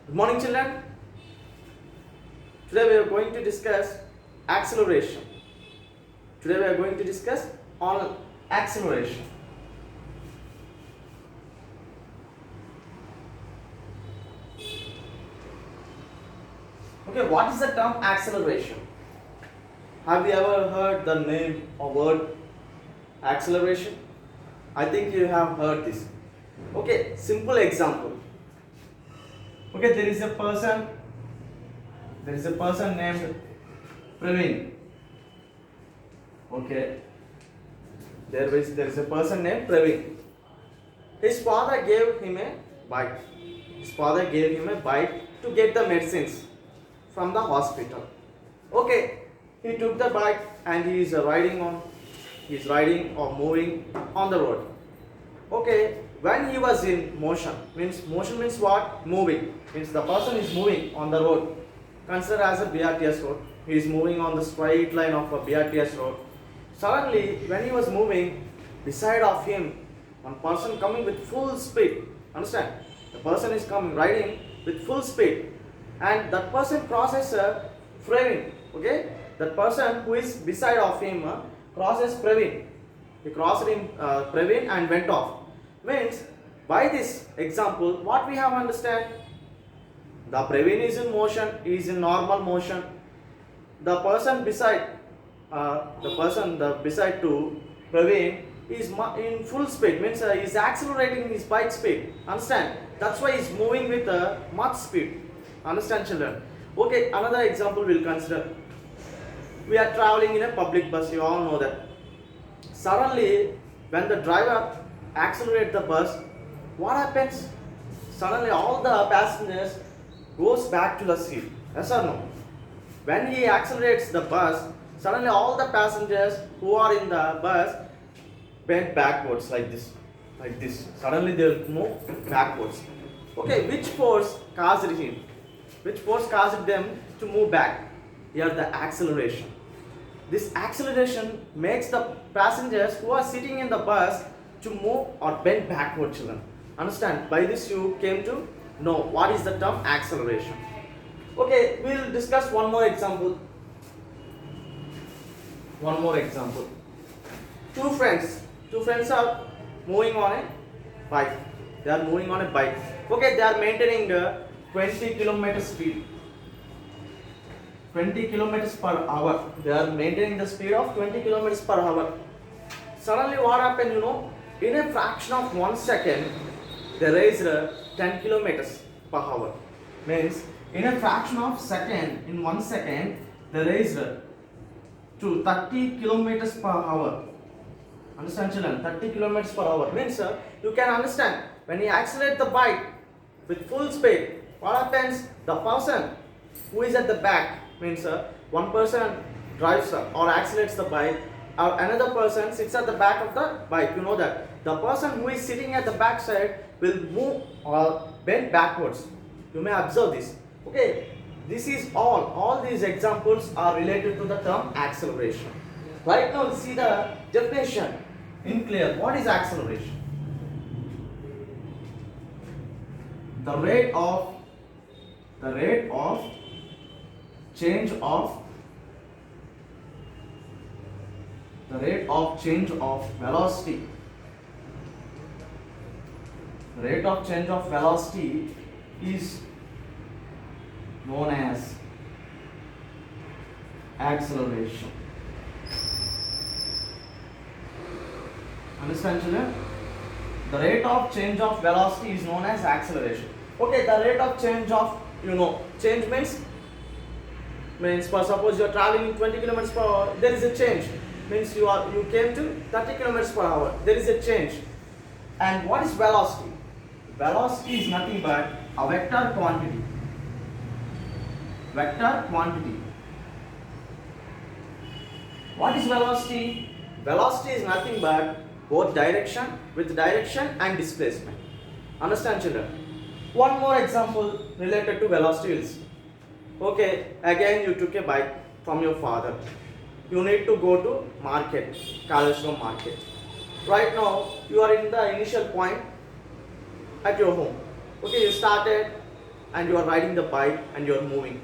Good morning, children. Today we are going to discuss acceleration. Today we are going to discuss on acceleration. Okay, what is the term acceleration? Have you ever heard the name or word acceleration? I think you have heard this. Okay, simple example. Okay, there is a person named Praveen. Okay, there is a person named Praveen. His father gave him a bike. His father gave him a bike to get the medicines from the hospital. Okay, he took the bike and he is riding or moving on the road. Okay, when he was in motion means what? Moving. Means the person is moving on the road. Consider as a BRTS road. He is moving on the straight line of a BRTS road. Suddenly, when he was moving, beside of him, one person coming with full speed. Understand? The person is coming riding with full speed, and that person crosses a Praveen. Okay, that person who is beside of him crosses Praveen. He crossed him Praveen and went off. Means by this example, what we have understand? The Praveen is in motion, he is in normal motion. The person beside to Praveen is in full speed, means he is accelerating his bike speed. Understand? That's why he is moving with much speed. Understand, children? Okay, another example we'll consider. We are traveling in a public bus, you all know that. Suddenly, when the driver accelerates the bus, what happens? Suddenly all the passengers goes back to the seat. Yes or no? When he accelerates the bus, suddenly all the passengers who are in the bus bend backwards like this. Like this. Suddenly they will move backwards. Okay, which force caused him? Which force caused them to move back? Here the acceleration. This acceleration makes the passengers who are sitting in the bus to move or bend backward, children. Understand? By this you came to know what is the term acceleration. Okay, we'll discuss one more example. One more example. Two friends are moving on a bike. They are moving on a bike. Okay, they are maintaining 20 kilometer speed. 20 kilometers per hour. They are maintaining the speed of 20 kilometers per hour. Suddenly what happened, in a fraction of 1 second, they raised 10 kilometers per hour. Means in a fraction of second, in 1 second, they raised to 30 kilometers per hour. Understand, children? 30 kilometers per hour. Means you can understand, when you accelerate the bike with full speed, what happens? The person who is at the back, means one person drives or accelerates the bike, or another person sits at the back of the bike. You know that the person who is sitting at the back side will move or bend backwards. You may observe this. Okay, this is all these examples are related to the term acceleration. Right now see the definition in clear. What is acceleration? The rate of change of velocity. The rate of change of velocity is known as acceleration. Understand, children? The rate of change of velocity is known as acceleration. Okay, the rate of change of, change means for suppose you are traveling in 20 kilometers per hour, there is a change. Means you came to 30 kilometers per hour, there is a change. And what is velocity? Velocity is nothing but a vector quantity. Vector quantity. What is velocity? Velocity is nothing but both direction and displacement. Understand, children? One more example related to velocity will see. Okay, again you took a bike from your father. You need to go to market, Kaleshwaram market. Right now you are in the initial point at your home. Okay, you started and you are riding the bike and you are moving.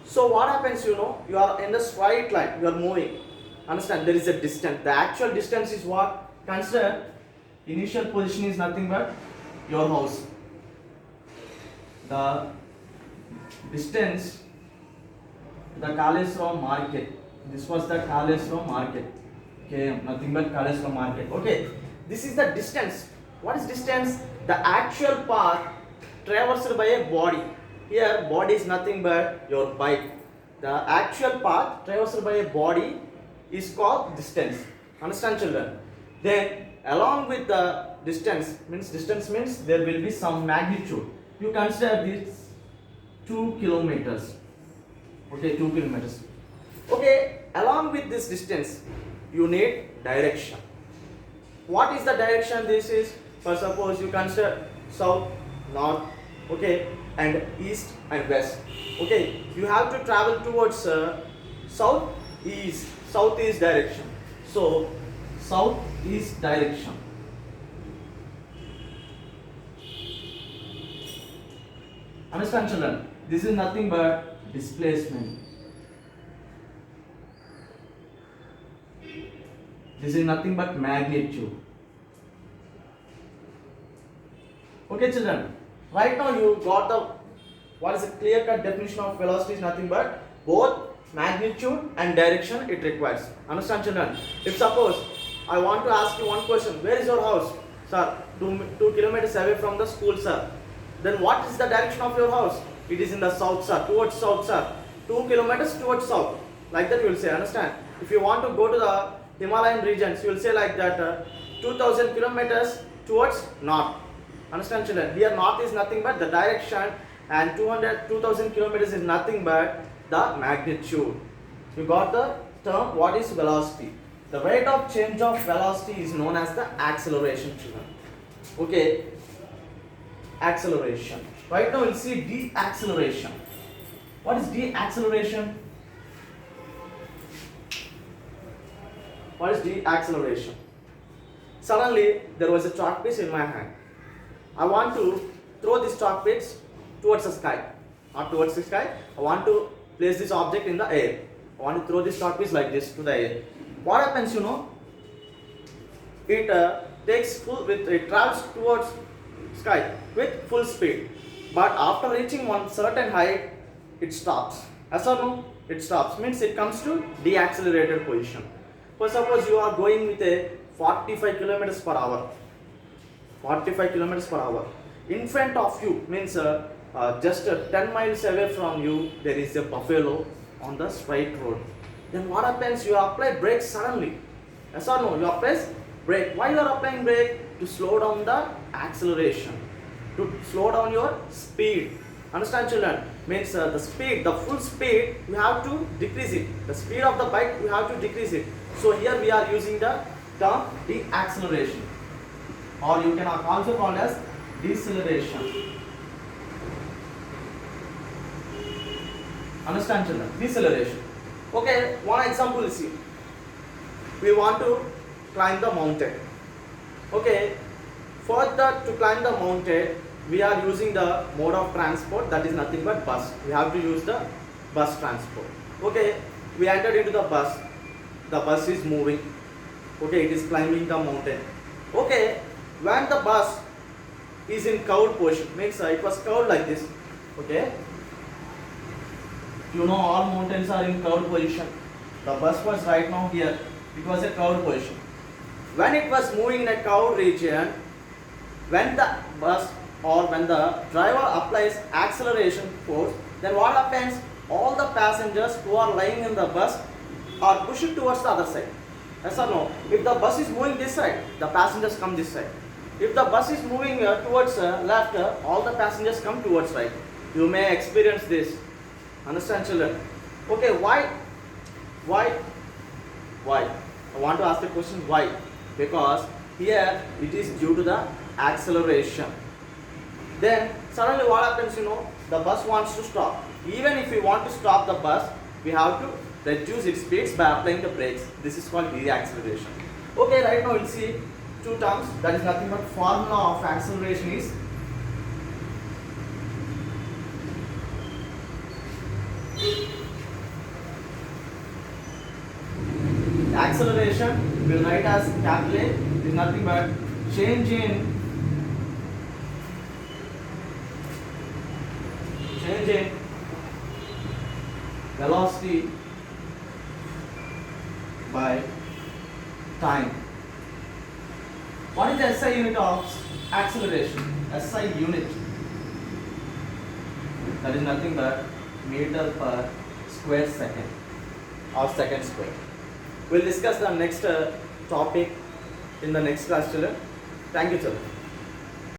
So what happens, you know, you are in the straight line, you are moving. Understand, there is a distance. The actual distance is what? Consider initial position is nothing but your house. The distance to the Kaleswaram market. This was the Kaleswaram market. Okay, nothing but Kaleswaram market. Okay, this is the distance. What is distance? The actual path traversed by a body. Here, body is nothing but your bike. The actual path traversed by a body is called distance. Understand, children? Then, along with the distance means there will be some magnitude. You consider this 2 kilometers. Okay, 2 kilometers. Okay, along with this distance, you need direction. What is the direction? This is, for suppose you consider south, north, okay, and east and west. Okay, you have to travel towards southeast direction. So southeast direction. Understand, children? This is nothing but displacement. This is nothing but magnitude. Okay, children. Right now you got the what is a clear-cut definition of velocity is nothing but both magnitude and direction it requires. Understand, children? If suppose I want to ask you one question, where is your house? Sir, 2 kilometers away from the school, sir. Then what is the direction of your house? It is in the south, sir, towards south, sir. 2 kilometers towards south. Like that you will say, understand? If you want to go to the Himalayan regions, you will say like that 2000 kilometers towards north. Understand, children? Here north is nothing but the direction and 2000 kilometers is nothing but the magnitude. You got the term what is velocity. The rate of change of velocity is known as the acceleration, children. Okay, acceleration. Right now we'll see deceleration. What is deceleration? What is deceleration? Suddenly there was a chalk piece in my hand. I want to throw this chalk piece towards the sky. Not towards the sky. I want to place this object in the air. I want to throw this chalk piece like this to the air. What happens, you know? It it travels towards sky with full speed. But after reaching one certain height, it stops. Yes or no? It stops. Means it comes to deaccelerated position. For suppose you are going with a 45 kilometers per hour. 45 kilometers per hour. In front of you means just 10 miles away from you there is a buffalo on the straight road. Then what happens? You apply brake suddenly. Yes or no? You apply brake. Why you are applying brake? To slow down the acceleration. To slow down your speed. Understand, children? Means the speed, the full speed, you have to decrease it. The speed of the bike, you have to decrease it. So here we are using the term deceleration, or you can also call it as deceleration. Understand, children? Deceleration. Okay, one example is here. We want to climb the mountain. Okay, for that to climb the mountain, we are using the mode of transport that is nothing but bus. We have to use the bus transport. Okay, we entered into the bus. The bus is moving. Okay, it is climbing the mountain. Okay, when the bus is in curved position, means it was curved like this. Okay, you know all mountains are in curved position. The bus was right now here. It was a curved position. When it was moving in a curved region, when the bus or when the driver applies acceleration force, then what happens? All the passengers who are lying in the bus are pushed towards the other side. Yes or no? If the bus is moving this side, the passengers come this side. If the bus is moving towards left, all the passengers come towards right. You may experience this. Understand, children? Okay, why? I want to ask the question why? Because here it is due to the acceleration. Then suddenly what happens, you know, the bus wants to stop. Even if we want to stop the bus, we have to reduce its speeds by applying the brakes. This is called deceleration. Okay, right now we'll see two terms. That is nothing but formula of acceleration is acceleration we'll write as capital A is nothing but change in velocity by time. What is the SI unit of acceleration? SI unit, that is nothing but meter per square second or second square. We'll discuss the next topic in the next class, children. Thank you, children.